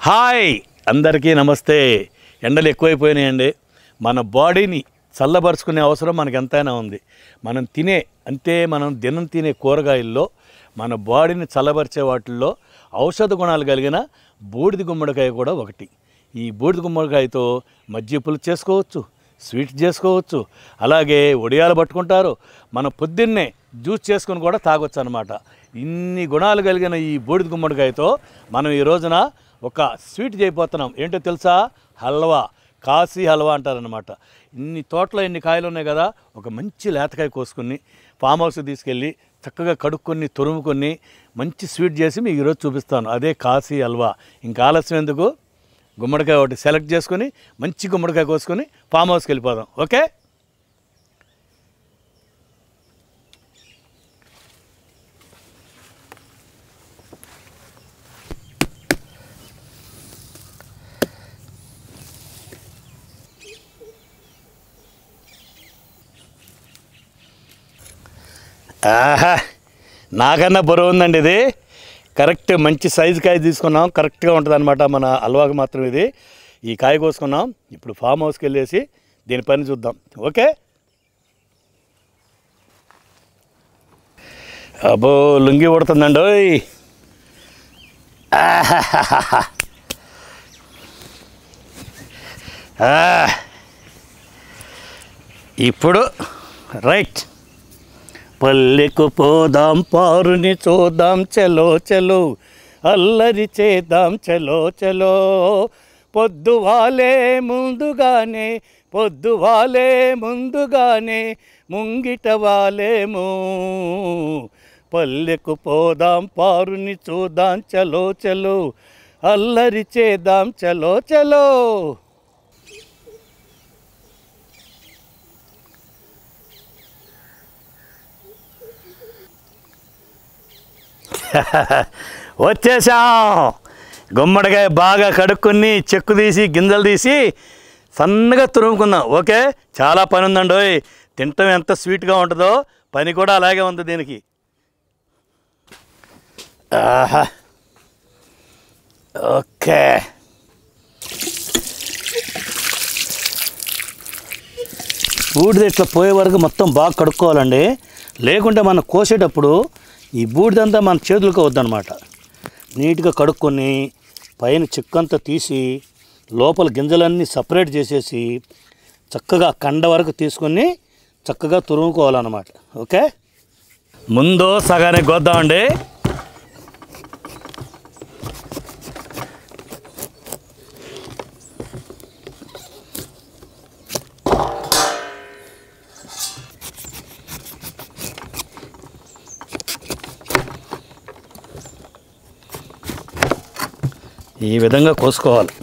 Hi అందరికీ నమస్తే. ఎండలు ఎక్కువైపోయినాయండి. మన బాడీని చల్లబరుచుకునే అవసరం మనకు ఎంతైనా ఉంది. మనం దినం తినే కూరగాయల్లో మన బాడీని చల్లబరిచే వాటిల్లో ఔషధ గుణాలు కలిగిన బూడిద గుమ్మడికాయ కూడా ఒకటి. ఈ బూడిద గుమ్మడికాయతో మజ్జిగ పులుసు చేసుకోవచ్చు, స్వీట్ చేసుకోవచ్చు, అలాగే వడియాలు పట్టుకుంటారు. మనం పొద్దున్నే జ్యూస్ చేసుకుని కూడా తాగొచ్చు అన్నమాట. ఇన్ని గుణాలు కలిగిన ఈ బూడిద గుమ్మడికాయతో మనం ఈ రోజున ఒక స్వీట్ చేయబోతున్నాం. ఏంటో తెలుసా? హల్వా, కాశీ హల్వా అంటారనమాట. ఇన్ని తోటలో ఇన్ని కాయలు ఉన్నాయి కదా, ఒక మంచి లేతకాయ కోసుకుని ఫామ్ హౌస్కి తీసుకెళ్ళి చక్కగా కడుక్కొని తురుముకొని మంచి స్వీట్ చేసి మీకు ఈరోజు చూపిస్తాను. అదే కాశీ హల్వా. ఇంకా ఆలస్యం ఎందుకు, గుమ్మడికాయ ఒకటి సెలెక్ట్ చేసుకొని మంచి గుమ్మడికాయ కోసుకొని ఫామ్ హౌస్కి వెళ్ళిపోదాం. ఓకే, ఆహా, నాకన్నా బరువు ఉందండి ఇది. కరెక్ట్ మంచి సైజు కాయ తీసుకున్నాం, కరెక్ట్గా ఉంటుంది అనమాట మన హల్వాకి మాత్రం ఇది. ఈ కాయ కోసుకున్నాం. ఇప్పుడు ఫామ్ హౌస్కి వెళ్ళేసి దీని పని చూద్దాం. ఓకే, అబ్బో లుంగి ఉడుతుందండి. ఇప్పుడు రైట్, పల్లెకు పోదాం, పారుని చూద్దాం, చలో చలో, అల్లరి చేద్దాం, చలో చలో. పొద్దువాలే ముందుగానే ముంగిట వాలేము. పల్లెకు పోదాం, పారుని చూద్దాం, చలో చలో, అల్లరి చేద్దాం, చలో చలో. వచ్చేసాం. గుమ్మడికాయ బాగా కడుక్కొని చెక్కు తీసి గింజలు తీసి సన్నగా తురుముకుందాం. ఓకే, చాలా పని ఉందండి. తింటాం ఎంత స్వీట్గా ఉంటుందో, పని కూడా అలాగే ఉంది దీనికి. ఆహా, ఓకే. బూడిద ఇట్లా పోయే వరకు మొత్తం బాగా కడుక్కోవాలండి. లేకుంటే మనం కోసేటప్పుడు ఈ బూడిదంతా మన చేతులకు వద్దనమాట. నీట్గా కడుక్కొని పైన చిక్కంతా తీసి లోపల గింజలన్నీ సపరేట్ చేసేసి చక్కగా కండ వరకు తీసుకొని చక్కగా తురుముకోవాలన్నమాట. ఓకే, ముందు సగానికి కోద్దామండి. ఈ విధంగా కోసుకోవాలి.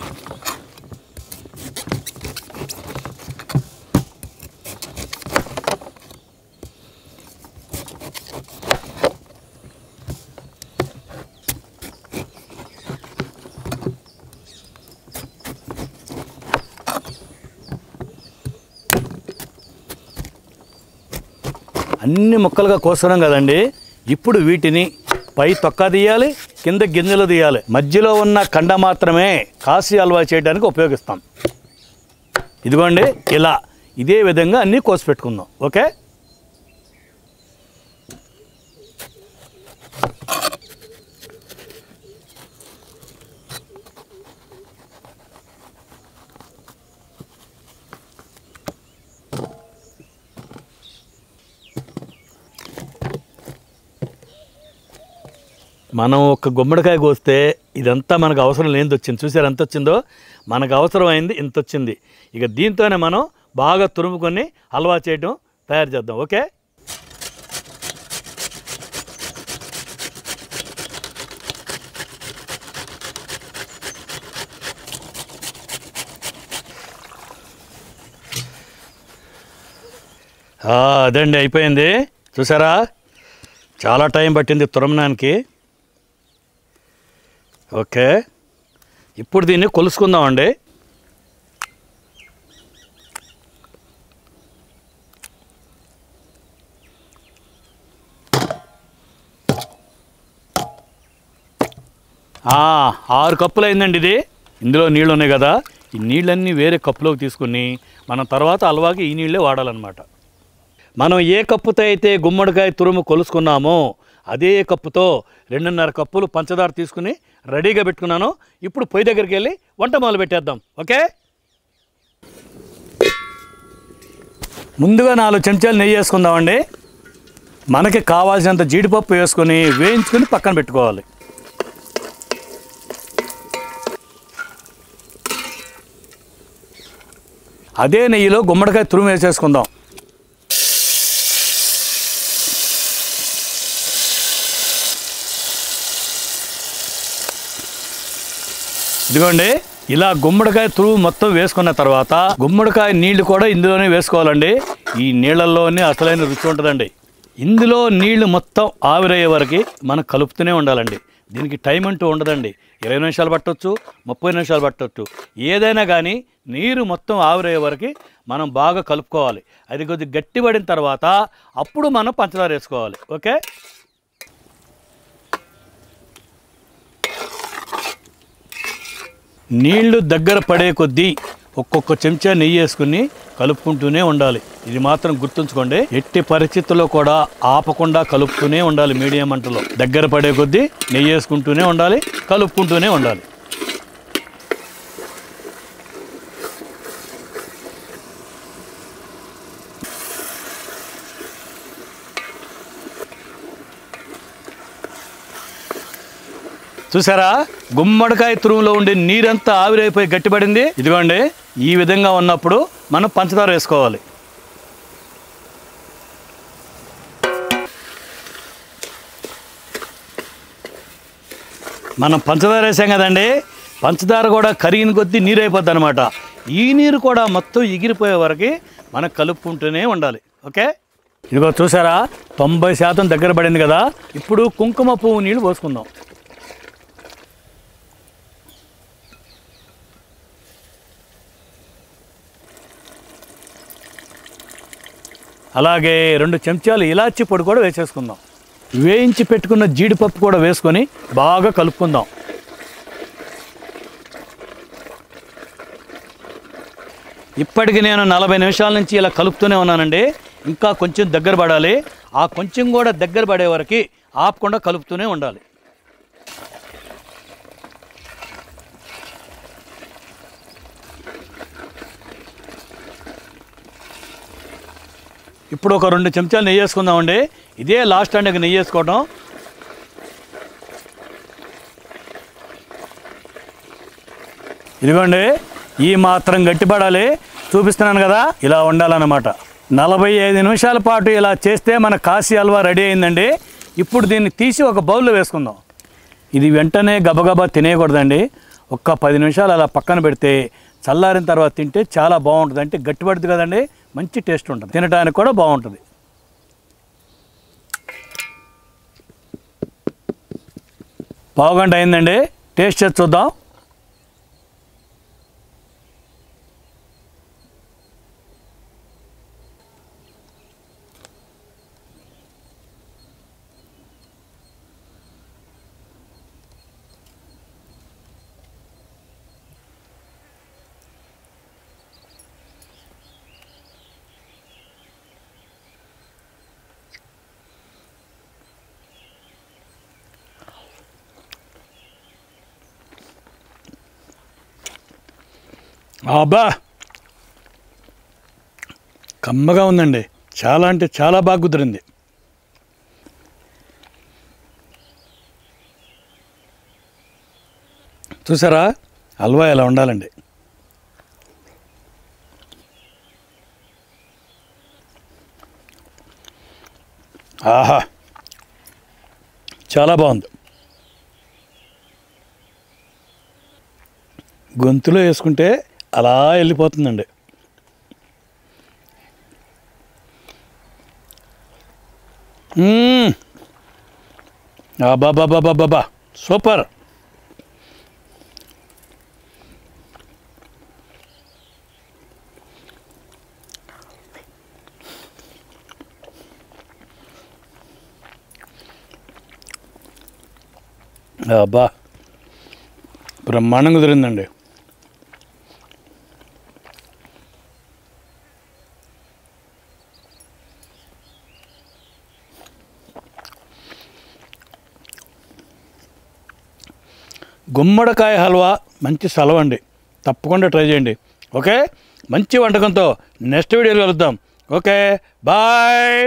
అన్ని ముక్కలుగా కోసుకున్నాం కదండి. ఇప్పుడు వీటిని పై తొక్క తీయాలి, కింద గింజలు తీయాలి. మధ్యలో ఉన్న కండ మాత్రమే కాశీ హల్వా చేయడానికి ఉపయోగిస్తాం. ఇదిగోండి ఇలా, ఇదే విధంగా అన్నీ కోసి పెట్టుకుందాం. ఓకే, మనం ఒక గుమ్మడికాయ కోస్తే ఇదంతా మనకు అవసరం లేనిది వచ్చింది. చూసారు ఎంత వచ్చిందో? మనకు అవసరమైంది ఇంత వచ్చింది. ఇక దీంతోనే మనం బాగా తురుముకొని హల్వా చేయడం తయారు చేద్దాం. ఓకే, అదండి అయిపోయింది. చూసారా, చాలా టైం పట్టింది తురమడానికి. ఓకే, ఇప్పుడు దీన్ని కొలుసుకుందామండి. ఆరు కప్పులు అయిందండి ఇది. ఇందులో నీళ్ళు ఉన్నాయి కదా, ఈ నీళ్ళన్నీ వేరే కప్పులోకి తీసుకుని మనం తర్వాత హల్వాకి ఈ నీళ్ళే వాడాలన్నమాట. మనం ఏ కప్పుతో అయితే గుమ్మడికాయ తురుము కొలుసుకున్నామో అదే కప్పుతో 2.5 కప్పులు పంచదార తీసుకుని రెడీగా పెట్టుకున్నాను. ఇప్పుడు పొయ్యి దగ్గరికి వెళ్ళి వంట మొదలు పెట్టేద్దాం. ఓకే, ముందుగా 4 చెంచాలు నెయ్యి వేసుకుందామండి. మనకి కావాల్సినంత జీడిపప్పు వేసుకొని వేయించుకొని పక్కన పెట్టుకోవాలి. అదే నెయ్యిలో గుమ్మడికాయ తురుము వేసేసుకుందాం. ఇదిగోండి, ఇలా గుమ్మడికాయ తురుము మొత్తం వేసుకున్న తర్వాత గుమ్మడికాయ నీళ్లు కూడా ఇందులోనే వేసుకోవాలండి. ఈ నీళ్ళల్లోనే అసలైన రుచి ఉంటుందండి. ఇందులో నీళ్లు మొత్తం ఆవిరయ్యే వరకు మనం కలుపుతూనే ఉండాలండి. దీనికి టైం అంటూ ఉండదండి. 20 నిమిషాలు పట్టవచ్చు, 30 నిమిషాలు పట్టవచ్చు. ఏదైనా కానీ నీరు మొత్తం ఆవిరయ్యే వరకు మనం బాగా కలుపుకోవాలి. అది కొద్దిగా గట్టిపడిన తర్వాత అప్పుడు మనం పంచదార వేసుకోవాలి. ఓకే, నీళ్లు దగ్గర పడే కొద్దీ ఒక్కొక్క చెంచా నెయ్యి వేసుకుని కలుపుకుంటూనే ఉండాలి. ఇది మాత్రం గుర్తుంచుకోండి, ఎట్టి పరిస్థితుల్లో కూడా ఆపకుండా కలుపుతూనే ఉండాలి. మీడియం మంటలో దగ్గర పడే కొద్దీ నెయ్యి వేసుకుంటూనే ఉండాలి, కలుపుకుంటూనే ఉండాలి. చూసారా, గుమ్మడికాయ తురుములో ఉండే నీరంతా ఆవిరైపోయి గట్టిపడింది. ఇదిగోండి, ఈ విధంగా ఉన్నప్పుడు మనం పంచదార వేసుకోవాలి. మనం పంచదార వేసాం కదండి, పంచదార కూడా కరిగిన కొద్దీ నీరు అయిపోద్ది అనమాట. ఈ నీరు కూడా మొత్తం ఎగిరిపోయే వరకు మనం కలుపుకుంటూనే ఉండాలి. ఓకే, ఇదిగో చూసారా, 90% దగ్గర పడింది కదా. ఇప్పుడు కుంకుమ పువ్వు నీళ్ళు పోసుకుందాం. అలాగే 2 చెంచాలు ఇలాచి పొడి కూడా వేసేసుకుందాం. వేయించి పెట్టుకున్న జీడిపప్పు కూడా వేసుకొని బాగా కలుపుకుందాం. ఇప్పటికి నేను 40 నిమిషాల నుంచి ఇలా కలుపుతూనే ఉన్నానండి. ఇంకా కొంచెం దగ్గర పడాలి. ఆ కొంచెం కూడా దగ్గర పడే వరకు ఆపకుండా కలుపుతూనే ఉండాలి. ఇప్పుడు ఒక 2 చెంచాలు నెయ్యి వేసుకుందామండి. ఇదే లాస్ట్ అండి నెయ్యి వేసుకోవడం. ఇదిగోండి, ఈ మాత్రం గట్టిపడాలి. చూపిస్తున్నాను కదా, ఇలా ఉండాలన్నమాట. 45 నిమిషాల పాటు ఇలా చేస్తే మన కాశీ హల్వా రెడీ అయిందండి. ఇప్పుడు దీన్ని తీసి ఒక బౌల్లో వేసుకుందాం. ఇది వెంటనే గబగబా తినేయకూడదండి. ఒక్క 10 నిమిషాలు అలా పక్కన పెడితే చల్లారిన తర్వాత తింటే చాలా బాగుంటుంది. అంటే గట్టిపడుతుంది కదండి, మంచి టేస్ట్ ఉంటుంది, తినడానికి కూడా బాగుంటుంది. పావుగంట అయిందండి, టేస్ట్ చేసి చూద్దాం. అబ్బా, కమ్మగా ఉందండి. చాలా అంటే చాలా బాగా కుదిరింది. చూసారా, హల్వా ఎలా ఉండాలండి. ఆహా, చాలా బాగుంది. గొంతులో వేసుకుంటే అలా వెళ్ళిపోతుందండి. బాబా సూపర్. అబ్బా, బ్రహ్మాండంగా కుదిరిందండి. గుమ్మడికాయ హల్వా మంచి సలవండి, తప్పకుండా ట్రై చేయండి. ఓకే, మంచి వంటకంతో నెక్స్ట్ వీడియోలో కలుద్దాం. Okay, bye.